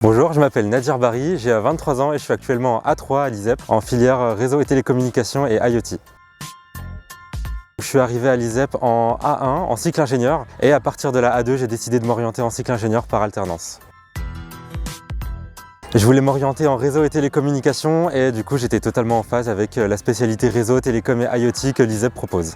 Bonjour, je m'appelle Nadir Bari, j'ai 23 ans et je suis actuellement en A3 à l'ISEP en filière réseau et télécommunications et IoT. Je suis arrivé à l'ISEP en A1 en cycle ingénieur et à partir de la A2 j'ai décidé de m'orienter en cycle ingénieur par alternance. Je voulais m'orienter en réseau et télécommunications et du coup j'étais totalement en phase avec la spécialité réseau, télécom et IoT que l'ISEP propose.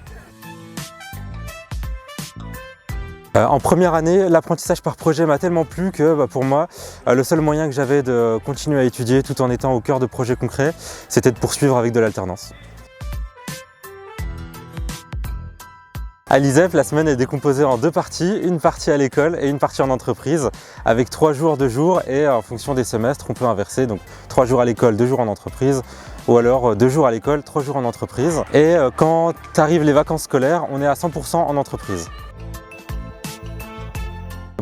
En première année, l'apprentissage par projet m'a tellement plu que pour moi, le seul moyen que j'avais de continuer à étudier tout en étant au cœur de projets concrets, c'était de poursuivre avec de l'alternance. À l'ISEP, la semaine est décomposée en deux parties, une partie à l'école et une partie en entreprise, avec 3 jours, 2 jours, et en fonction des semestres, on peut inverser, donc 3 jours à l'école, 2 jours en entreprise, ou alors 2 jours à l'école, 3 jours en entreprise. Et quand arrivent les vacances scolaires, on est à 100% en entreprise.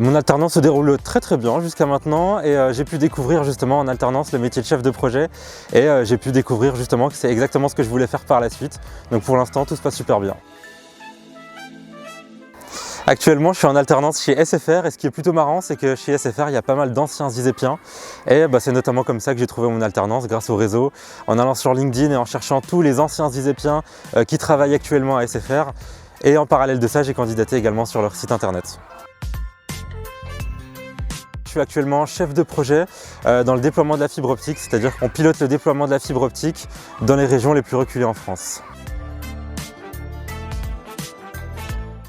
Mon alternance se déroule très bien jusqu'à maintenant et j'ai pu découvrir justement en alternance le métier de chef de projet et j'ai pu découvrir justement que c'est exactement ce que je voulais faire par la suite. Donc pour l'instant tout se passe super bien. Actuellement je suis en alternance chez SFR et ce qui est plutôt marrant c'est que chez SFR il y a pas mal d'anciens ISEPiens et c'est notamment comme ça que j'ai trouvé mon alternance grâce au réseau, en allant sur LinkedIn et en cherchant tous les anciens ISEPiens qui travaillent actuellement à SFR et en parallèle de ça j'ai candidaté également sur leur site internet. Je suis actuellement chef de projet dans le déploiement de la fibre optique, c'est-à-dire qu'on pilote le déploiement de la fibre optique dans les régions les plus reculées en France.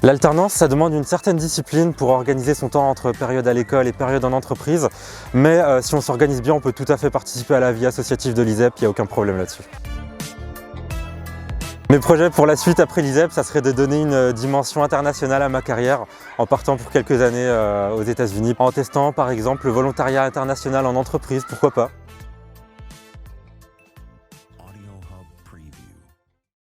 L'alternance, ça demande une certaine discipline pour organiser son temps entre période à l'école et période en entreprise, mais si on s'organise bien, on peut tout à fait participer à la vie associative de l'ISEP, il n'y a aucun problème là-dessus. Mes projets pour la suite après l'ISEP, ça serait de donner une dimension internationale à ma carrière en partant pour quelques années aux États-Unis, en testant par exemple le volontariat international en entreprise, pourquoi pas.